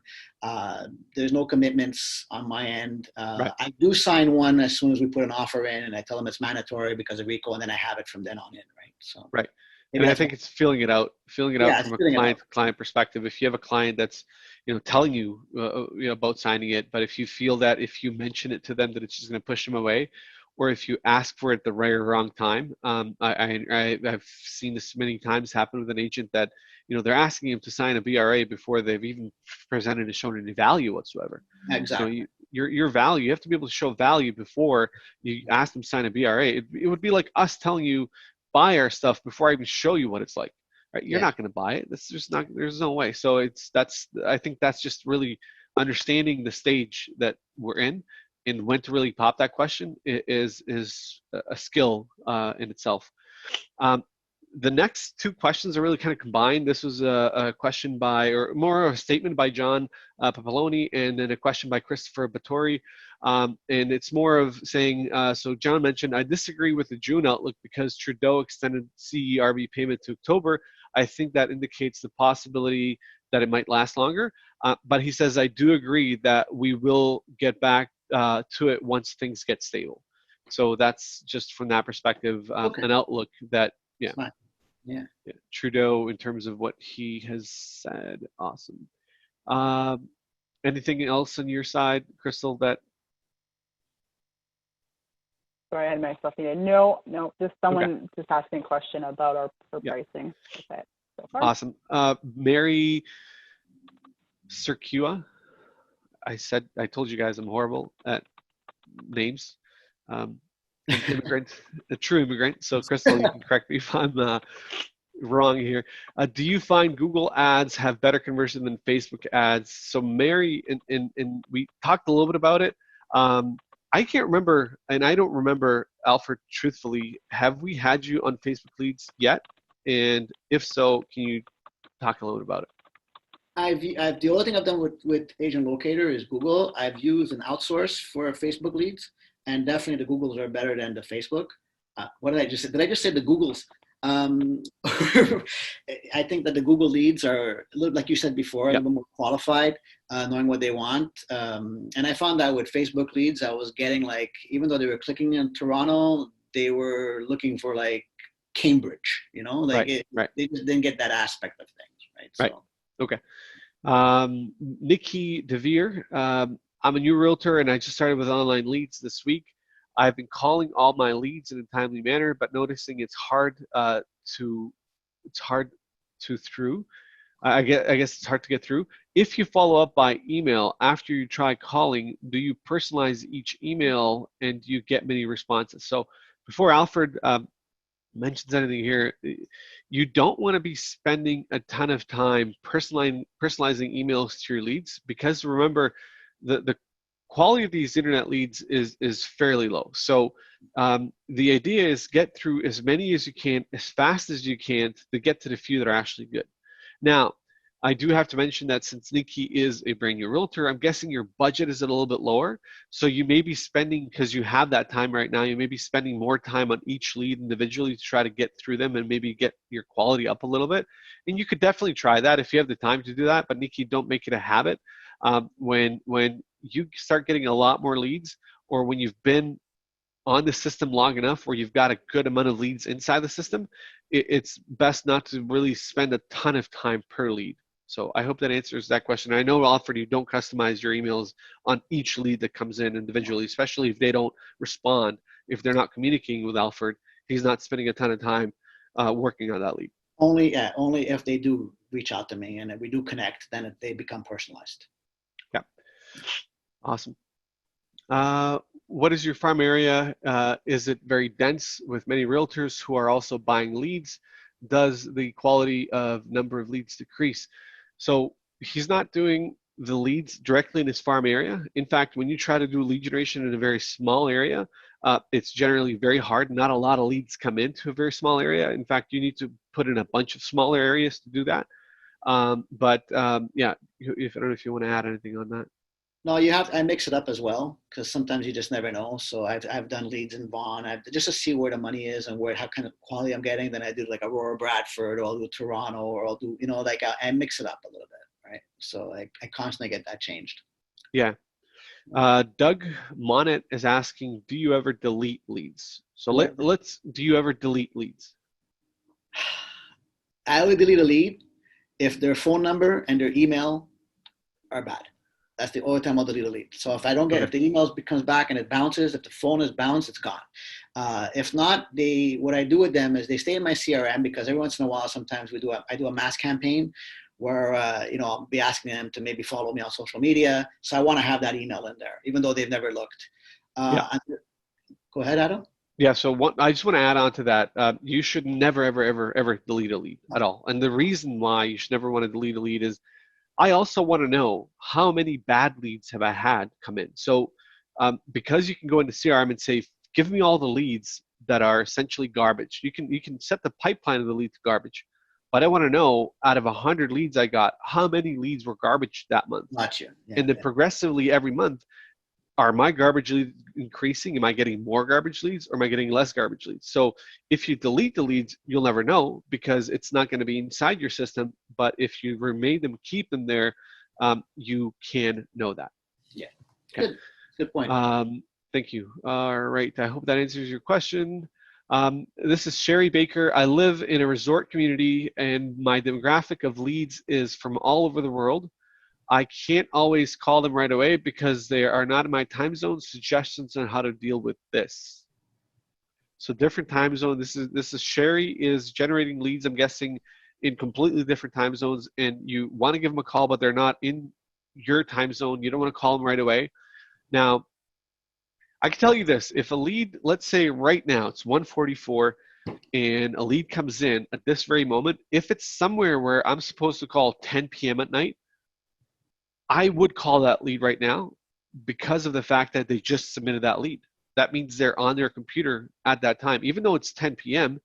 There's no commitments on my end. Right. I do sign one as soon as we put an offer in, and I tell them it's mandatory because of RICO, and then I have it from then on in, right? So right. And I think it's filling it out from a client perspective. If you have a client that's, telling you, about signing it, but if you feel that if you mention it to them that it's just going to push them away, or if you ask for it at the right or wrong time, I've seen this many times happen with an agent that, they're asking him to sign a BRA before they've even presented and shown any value whatsoever. Exactly. So your value, you have to be able to show value before you ask them to sign a BRA. It would be like us telling you, buy our stuff before I even show you what it's like. Right? You're not going to buy it. There's no way. So I think that's just really understanding the stage that we're in and when to really pop that question is a skill in itself. The next two questions are really kind of combined. This was a question or more of a statement by John Papaloni, and then a question by Christopher Battori. And it's more of saying, so John mentioned, I disagree with the June outlook because Trudeau extended CERB payment to October. I think that indicates the possibility that it might last longer. But he says, I do agree that we will get back to it once things get stable. So that's just from that perspective, an outlook that, Trudeau, in terms of what he has said. Awesome. Anything else on your side, Crystal, that? Sorry, I had myself muted. No, just someone just asking a question about our pricing. Okay, so far. Awesome. Mary Circua. I told you guys I'm horrible at names. Immigrant, a true immigrant. So Crystal, you can correct me if I'm wrong here. Do you find Google ads have better conversion than Facebook ads? So Mary, and we talked a little bit about it. I can't remember, and I don't remember, Alfred, truthfully, have we had you on Facebook leads yet? And if so, can you talk a little bit about it? The only thing I've done with Agent Locator is Google. I've used an outsource for Facebook leads, and definitely the Googles are better than the Facebook. What did I just say? Did I just say the Googles? I think that the Google leads are, a little, like you said before, a little more qualified, knowing what they want. And I found that with Facebook leads, I was getting even though they were clicking in Toronto, they were looking for Cambridge, you know, like Right. they just didn't get that aspect of things, right? Right. So Okay. Nikki DeVere, I'm a new realtor and I just started with online leads this week. I've been calling all my leads in a timely manner, but noticing it's hard to through. I guess it's hard to get through. If you follow up by email after you try calling, do you personalize each email and do you get many responses? So before Alfred mentions anything here, you don't want to be spending a ton of time personalizing emails to your leads, because remember, the quality of these internet leads is fairly low. So the idea is get through as many as you can, as fast as you can, to get to the few that are actually good. Now, I do have to mention that since Nikki is a brand new realtor, I'm guessing your budget is a little bit lower. So you may be spending, because you have that time right now, you may be spending more time on each lead individually to try to get through them and maybe get your quality up a little bit. And you could definitely try that if you have the time to do that. But Nikki, don't make it a habit. When you start getting a lot more leads, or when you've been on the system long enough where you've got a good amount of leads inside the system, it's best not to really spend a ton of time per lead. So I hope that answers that question. I know, Alfred, you don't customize your emails on each lead that comes in individually, especially if they don't respond. If they're not communicating with Alfred, he's not spending a ton of time working on that lead. only if they do reach out to me and if we do connect, then they become personalized. Yeah. Awesome. What is your farm area? Is it very dense with many realtors who are also buying leads? Does the quality of number of leads decrease? So he's not doing the leads directly in his farm area. In fact, when you try to do lead generation in a very small area, it's generally very hard. Not a lot of leads come into a very small area. In fact, you need to put in a bunch of smaller areas to do that. Yeah, if I don't know if you want to add anything on that. No, I mix it up as well, because sometimes you just never know. So I've done leads in Vaughan, just to see where the money is and how kind of quality I'm getting. Then I do like Aurora, Bradford, or I'll do Toronto, or I'll do, like I mix it up a little bit, right? So I constantly get that changed. Yeah. Doug Monet is asking, do you ever delete leads? So do you ever delete leads? I would delete a lead if their phone number and their email are bad. That's the only time I'll delete a lead. So if I don't get, if the email comes back and it bounces, if the phone is bounced, it's gone. If not, what I do with them is they stay in my CRM, because every once in a while, sometimes I do a mass campaign where, I'll be asking them to maybe follow me on social media. So I want to have that email in there, even though they've never looked. Yeah. Go ahead, Adam. Yeah, so I just want to add on to that. You should never, ever, ever, ever delete a lead at all. And the reason why you should never want to delete a lead is I also want to know how many bad leads have I had come in. So because you can go into CRM and say, give me all the leads that are essentially garbage. You can set the pipeline of the lead to garbage. But I want to know, out of 100 leads I got, how many leads were garbage that month? Gotcha. Yeah, and then progressively every month, are my garbage leads increasing? Am I getting more garbage leads, or am I getting less garbage leads? So if you delete the leads, you'll never know, because it's not going to be inside your system. But if you remain them, keep them there, you can know that. Yeah. Okay. Good point. Thank you. All right. I hope that answers your question. This is Sherry Baker. I live in a resort community, and my demographic of leads is from all over the world. I can't always call them right away because they are not in my time zone. Suggestions on how to deal with this. So different time zone. This is Sherry is generating leads, I'm guessing, in completely different time zones, and you want to give them a call, but they're not in your time zone. You don't want to call them right away. Now, I can tell you this. If a lead, let's say right now it's 1:44, and a lead comes in at this very moment, if it's somewhere where I'm supposed to call 10 p.m. at night, I would call that lead right now, because of the fact that they just submitted that lead. That means they're on their computer at that time. Even though it's 10 p.m.,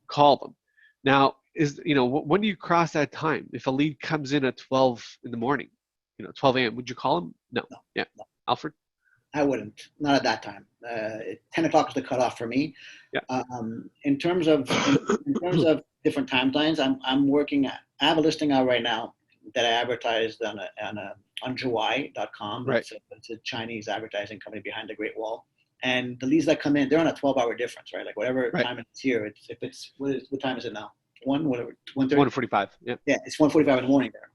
call them. Now, when do you cross that time? If a lead comes in at 12 in the morning, 12 a.m., would you call them? No. Yeah. No. Alfred? I wouldn't. Not at that time. 10 o'clock is the cutoff for me. Yeah. In terms of different timelines, I have a listing out right now that I advertised on Juwai.com. Right. It's a Chinese advertising company behind the Great Wall. And the leads that come in, they're on a 12-hour difference, right? Like whatever Right. time it's here, what time is it now? 1:30? 1:45. Yeah. Yeah, it's 1:45 in the morning there.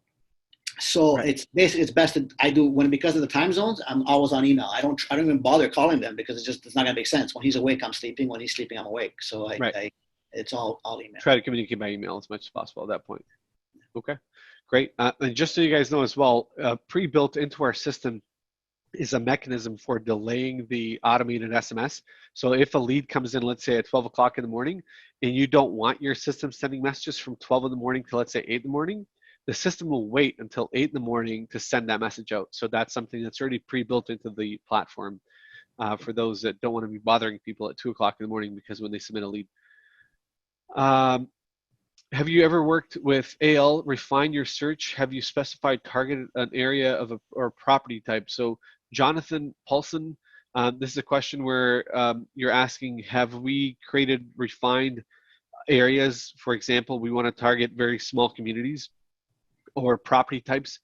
So Right. it's basically, it's best that I do because of the time zones. I'm always on email. I don't even bother calling them because it's not gonna make sense. When he's awake, I'm sleeping. When he's sleeping, I'm awake. So Right. it's all email. Try to communicate by email as much as possible at that point. Okay, great. And just so you guys know as well, pre-built into our system is a mechanism for delaying the automated SMS. So if a lead comes in, let's say at 12 o'clock in the morning, and you don't want your system sending messages from 12 in the morning to, let's say, 8 in the morning, the system will wait until 8 in the morning to send that message out. So that's something that's already pre-built into the platform for those that don't want to be bothering people at 2 o'clock in the morning because when they submit a lead. Have you ever worked with AL, refine your search? Have you specified targeted an area of or property type? So Jonathan Paulson, this is a question where you're asking, have we created refined areas? For example, we want to target very small communities or property types.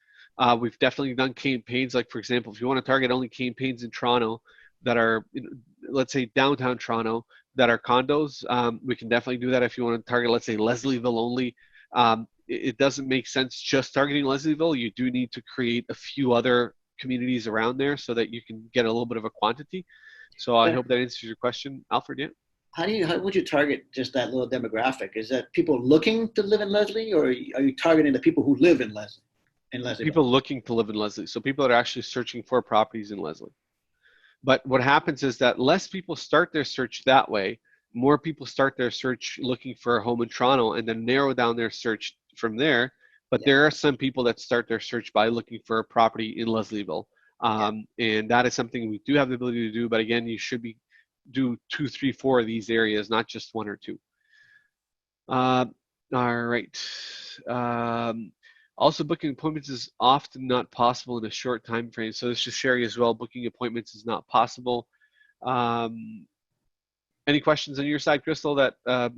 We've definitely done campaigns, like for example, if you want to target only campaigns in Toronto that are, let's say downtown Toronto, that are condos, we can definitely do that. If you want to target, let's say Leslieville only, it doesn't make sense just targeting Leslieville. You do need to create a few other communities around there so that you can get a little bit of a quantity. So I hope that answers your question, Alfred. Yeah. How would you target just that little demographic? Is that people looking to live in Leslie, or are you targeting the people who live in Leslie? People looking to live in Leslie. So people that are actually searching for properties in Leslie. But what happens is that less people start their search that way. More people start their search looking for a home in Toronto and then narrow down their search from there. But there are some people that start their search by looking for a property in Leslieville. And that is something we do have the ability to do. But again, you should do 2, 3, 4 of these areas, not just 1 or 2. All right. Also, booking appointments is often not possible in a short time frame. So this is sharing as well. Booking appointments is not possible. Any questions on your side, Crystal? That God,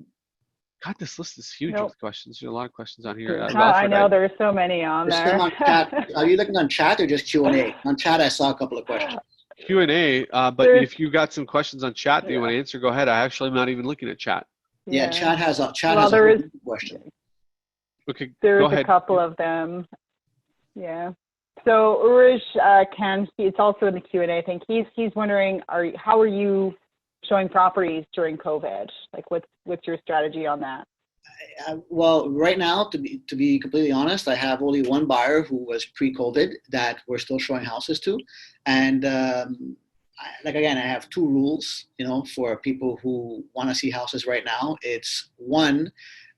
this list is huge with questions. There's a lot of questions on here. I know there's so many on there. On chat. Are you looking on chat or just Q&A? On chat, I saw a couple of questions. Q&A, but if you got some questions on chat that you want to answer, go ahead. I actually am not even looking at chat. Yeah, chat has a question. Okay, there's a couple of them. Yeah. So Urish it's also in the Q&A. I think he's wondering, how are you showing properties during COVID? Like, what's your strategy on that? Well, right now, to be completely honest, I have only one buyer who was pre-COVID that we're still showing houses to, and I have 2 rules, for people who want to see houses right now. It's one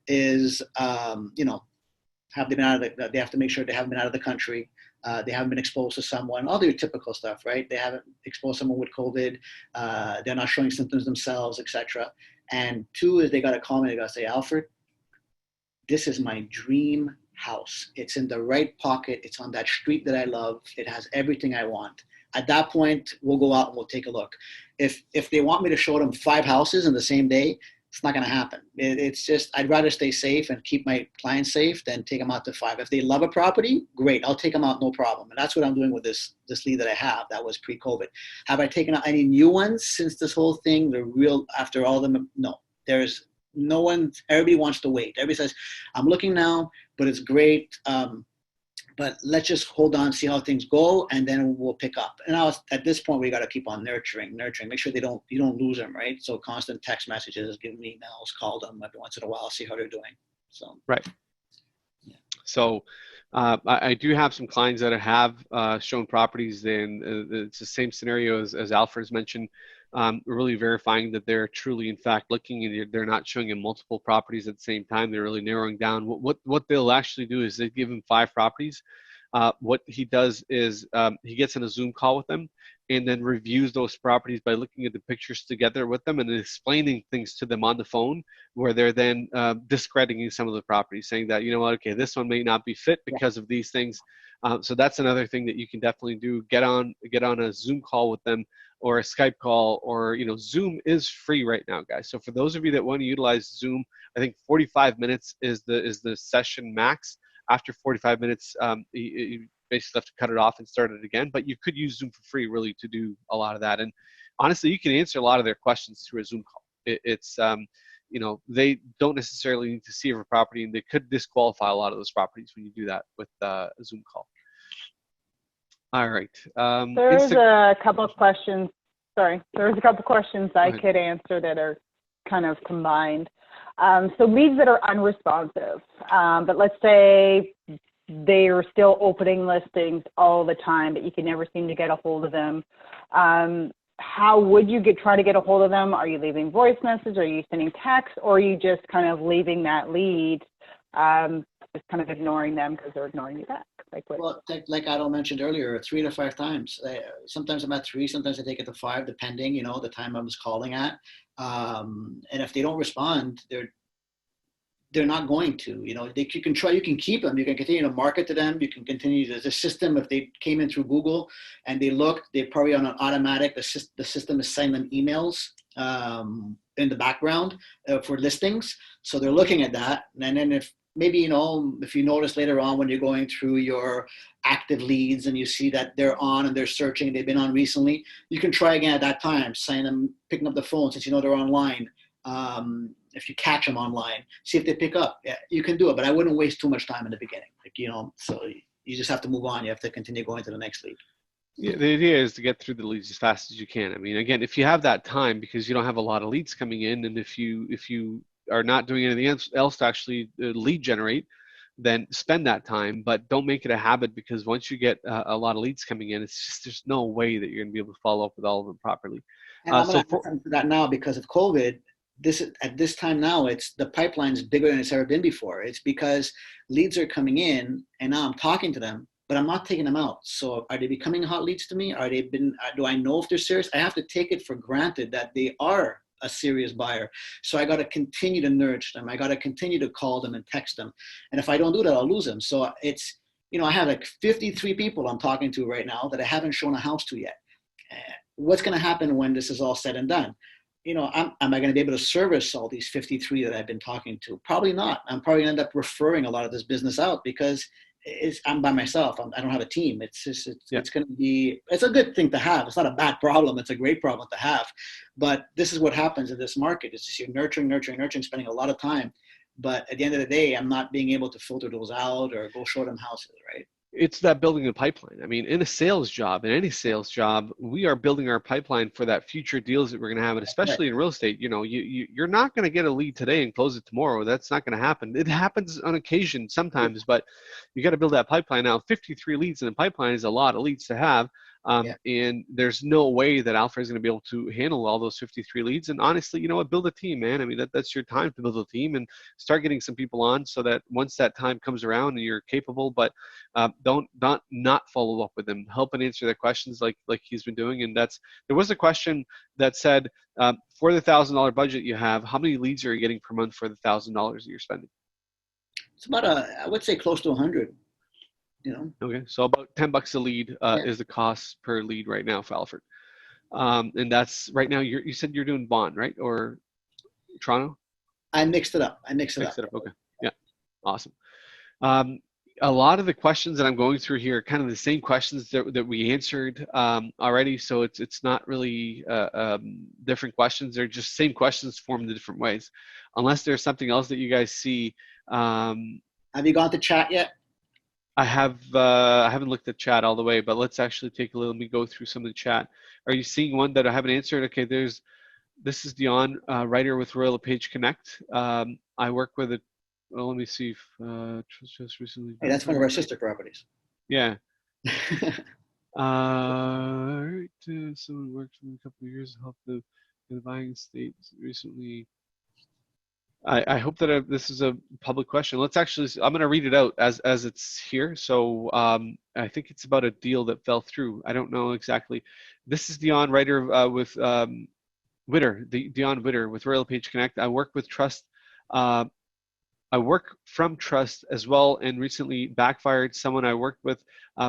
is, have they been out of they have to make sure they haven't been out of the country. They haven't been exposed to someone, all the typical stuff, right? They haven't exposed someone with COVID. They're not showing symptoms themselves, etc. And 2 is they got to call me. They got to say, Alfred, this is my dream house. It's in the right pocket. It's on that street that I love. It has everything I want. At that point, we'll go out and we'll take a look. If they want me to show them 5 houses in the same day, it's not going to happen. It's just, I'd rather stay safe and keep my clients safe than take them out to 5. If they love a property, great. I'll take them out, no problem. And that's what I'm doing with this lead that I have. That was pre-COVID. Have I taken out any new ones since this whole thing, after all of them? No, there's no one. Everybody wants to wait. Everybody says, I'm looking now, but it's great. But let's just hold on, see how things go, and then we'll pick up. And at this point, we got to keep on nurturing. Make sure you don't lose them, right? So constant text messages, give them emails, call them every once in a while, see how they're doing. So right. Yeah. So I do have some clients that have shown properties, and it's the same scenario as Alfred's mentioned. Really verifying that they're truly, in fact, looking, and they're not showing him multiple properties at the same time. They're really narrowing down. What they'll actually do is they give him 5 properties. What he does is he gets in a Zoom call with them and then reviews those properties by looking at the pictures together with them and then explaining things to them on the phone, where they're then discrediting some of the properties, saying that, okay, this one may not be fit because of these things. So that's another thing that you can definitely do. Get on a Zoom call with them, or a Skype call, or Zoom is free right now, guys. So for those of you that want to utilize Zoom, I think 45 minutes is the session max. After 45 minutes, you basically have to cut it off and start it again. But you could use Zoom for free, really, to do a lot of that. And honestly, you can answer a lot of their questions through a Zoom call. It's you know, they don't necessarily need to see every property, and they could disqualify a lot of those properties when you do that with a Zoom call. All right. There's a couple of questions. Sorry, there's a couple of questions I could answer that are kind of combined. So leads that are unresponsive, but let's say they are still opening listings all the time, but you can never seem to get a hold of them. How would you try to get a hold of them? Are you leaving voice messages? Are you sending text? Or are you just kind of leaving that lead, just kind of ignoring them because they're ignoring you back? Well, like Adel mentioned earlier, 3 to 5 times. Sometimes I'm at 3, sometimes I take it to 5, depending, the time I was calling at. And if they don't respond, they're not going to. You can try, you can keep them, you can continue to market to them, you can continue the system. If they came in through Google and they looked, they're probably on an automatic, the system is sending them emails in the background for listings. So they're looking at that. And then if maybe, if you notice later on when you're going through your active leads and you see that they're on and they're searching, they've been on recently, you can try again at that time, sign them, picking up the phone since they're online. If you catch them online, see if they pick up. Yeah, you can do it, but I wouldn't waste too much time in the beginning. So you just have to move on. You have to continue going to the next lead. Yeah, the idea is to get through the leads as fast as you can. I mean, again, if you have that time because you don't have a lot of leads coming in, and if you are not doing anything else to actually lead generate, then spend that time, but don't make it a habit, because once you get a lot of leads coming in, it's just, there's no way that you're going to be able to follow up with all of them properly. And I'm going to that now because of COVID. At this time now, the pipeline's bigger than it's ever been before. It's because leads are coming in and now I'm talking to them, but I'm not taking them out. So are they becoming hot leads to me? Do I know if they're serious? I have to take it for granted that they are a serious buyer. So I got to continue to nurture them. I got to continue to call them and text them. And if I don't do that, I'll lose them. So it's, I have like 53 people I'm talking to right now that I haven't shown a house to yet. What's going to happen when this is all said and done? Am I going to be able to service all these 53 that I've been talking to? Probably not. I'm probably going to end up referring a lot of this business out because I'm by myself. I don't have a team. It's going to be, it's a good thing to have. It's not a bad problem. It's a great problem to have. But this is what happens in this market. It's just you're nurturing, spending a lot of time. But at the end of the day, I'm not being able to filter those out or go show them houses, right? It's that building a pipeline. I mean, in a sales job, in any sales job, we are building our pipeline for that future deals that we're going to have. And especially in real estate, you're not going to get a lead today and close it tomorrow. That's not going to happen. It happens on occasion sometimes, but you got to build that pipeline. Now, 53 leads in a pipeline is a lot of leads to have. And there's no way that Alfred is going to be able to handle all those 53 leads. And honestly, build a team, man. I mean, that's your time to build a team and start getting some people on so that once that time comes around and you're capable, but don't not follow up with them. Help and answer their questions like he's been doing. And there was a question that said, for the $1,000 budget you have, how many leads are you getting per month for the $1,000 that you're spending? It's about I would say close to 100. Okay, so about $10 a lead is the cost per lead right now for Alfred. And that's right now. You said you're doing Vaughan, right, or Toronto? I mixed it up. Okay, yeah, awesome. A lot of the questions that I'm going through here are kind of the same questions that we answered already. So it's not really different questions. They're just same questions formed in different ways. Unless there's something else that you guys see. Have you gone to chat yet? I haven't looked at chat all the way, but let's actually take let me go through some of the chat. Are you seeing one that I haven't answered? Okay, this is Dion, writer with Royal LePage Connect. I work with let me see if just recently. Hey, that's one of our sister properties. Yeah. Right. Someone worked for me a couple of years, helped the buying state recently. I hope that this is a public question. I'm going to read it out as it's here. So I think it's about a deal that fell through. I don't know exactly. This is Dion, writer with Witter, Dion Witter with Royal LePage Connect. I work with Trust. I work from trust as well, and recently backfired someone I worked with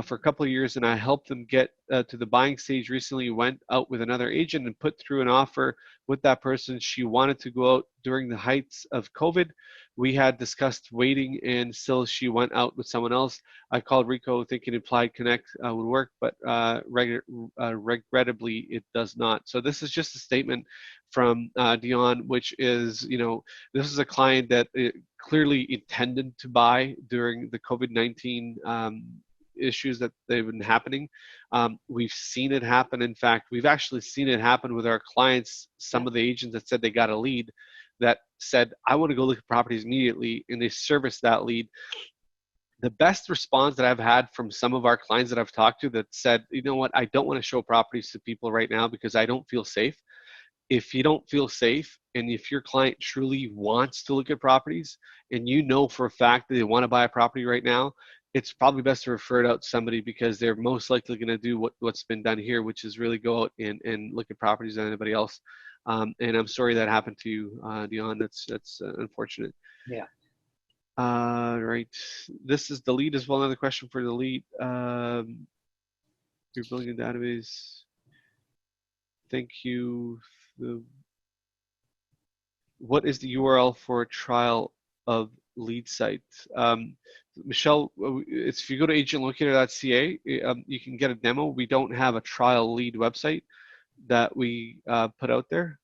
for a couple of years, and I helped them get to the buying stage. Recently went out with another agent and put through an offer with that person. She wanted to go out during the heights of COVID. We had discussed waiting, and still she went out with someone else. I called Rico thinking Implied Connect would work, but regrettably it does not. So this is just a statement from Dion, which is, this is a client that clearly intended to buy during the COVID-19 issues that they've been happening. We've seen it happen. In fact, we've actually seen it happen with our clients. Some of the agents that said they got a lead that said, I want to go look at properties immediately, and they serviced that lead. The best response that I've had from some of our clients that I've talked to that said, you know what, I don't want to show properties to people right now because I don't feel safe. If you don't feel safe, and if your client truly wants to look at properties, and you know for a fact that they want to buy a property right now, it's probably best to refer it out to somebody, because they're most likely going to do what's been done here, which is really go out and look at properties than anybody else. And I'm sorry that happened to you, Dion. That's unfortunate. Yeah. Right. This is the lead as well. Another question for the lead. You're building a database. Thank you. What is the URL for a trial of lead site? Michelle, it's if you go to agentlocator.ca, you can get a demo. We don't have a trial lead website that we put out there.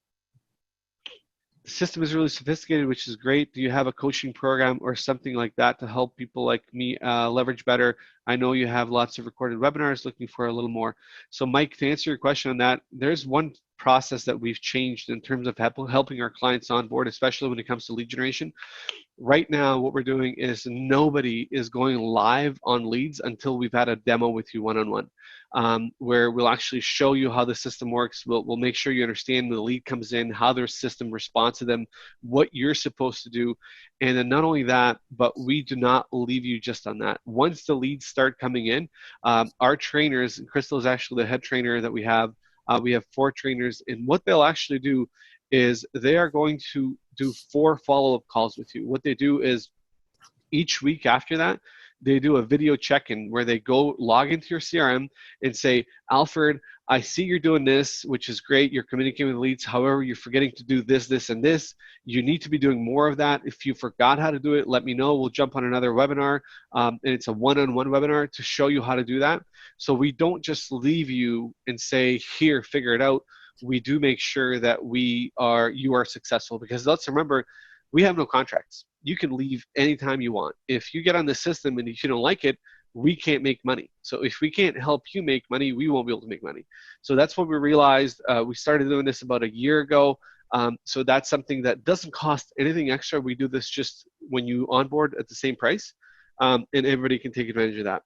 The system is really sophisticated, which is great. Do you have a coaching program or something like that to help people like me leverage better? I know you have lots of recorded webinars, looking for a little more. So Mike, to answer your question on that, there's one process that we've changed in terms of helping our clients on board, especially when it comes to lead generation. Right now, what we're doing is nobody is going live on leads until we've had a demo with you one-on-one, where we'll actually show you how the system works. We'll make sure you understand when the lead comes in, how their system responds to them, what you're supposed to do. And then not only that, but we do not leave you just on that. Once the leads start coming in, our trainers, and Crystal is actually the head trainer that we have 4 trainers, and what they'll actually do is they are going to do 4 follow-up calls with you. What they do is each week after that, they do a video check-in where they go log into your CRM and say, Alfred, I see you're doing this, which is great. You're communicating with leads. However, you're forgetting to do this, this, and this. You need to be doing more of that. If you forgot how to do it, let me know. We'll jump on another webinar. And it's a one-on-one webinar to show you how to do that. So we don't just leave you and say, here, figure it out. We do make sure that you are successful, because let's remember, we have no contracts. You can leave anytime you want. If you get on the system and if you don't like it, we can't make money. So if we can't help you make money, we won't be able to make money. So that's what we realized. We started doing this about a year ago. So that's something that doesn't cost anything extra. We do this just when you onboard at the same price, and everybody can take advantage of that.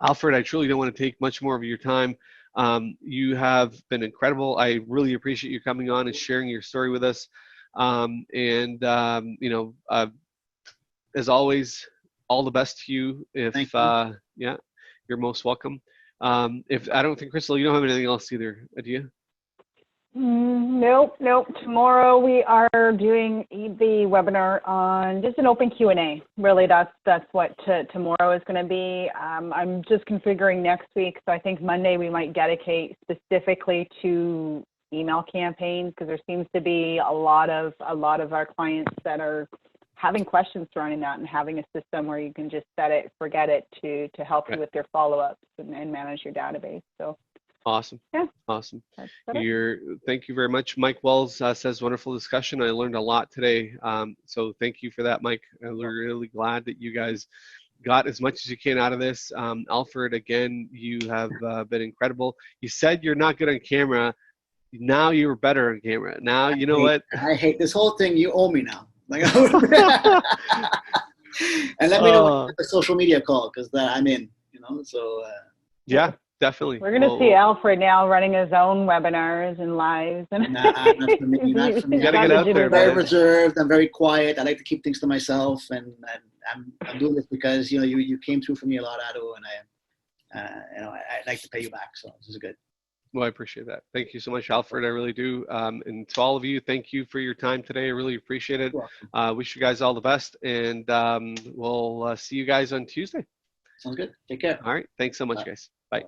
Alfred, I truly don't want to take much more of your time. You have been incredible. I really appreciate you coming on and sharing your story with us. As always, all the best to you. Thank you. Yeah, you're most welcome. If I don't think, Crystal, you don't have anything else either, do you? Nope. Tomorrow we are doing the webinar on just an open Q&A. Really, that's what tomorrow is going to be. I'm just configuring next week, so I think Monday we might dedicate specifically to email campaigns, because there seems to be a lot of our clients that are having questions surrounding that, and having a system where you can just set it, forget it, to help you with your follow-ups and manage your database. So. Awesome. Yeah. Awesome. Thank you very much. Mike Wells says, wonderful discussion. I learned a lot today. So thank you for that, Mike. I'm really glad that you guys got as much as you can out of this. Alfred, again, you have been incredible. You said you're not good on camera. Now you're better on camera. Now, you know what? I hate this whole thing. You owe me now. And let me know the social media call, because I'm in, so. Yeah. Definitely. We're going to see Alfred now running his own webinars and lives. Not for me. Not for me. You got to get out there. I'm very reserved. I'm very quiet. I like to keep things to myself, and I'm doing this because you came through for me a lot, Ado, and I like to pay you back. So this is good. Well, I appreciate that. Thank you so much, Alfred. I really do. And to all of you, thank you for your time today. I really appreciate it. Wish you guys all the best, and we'll see you guys on Tuesday. Sounds good. Take care. All right. Thanks so much, guys. Bye.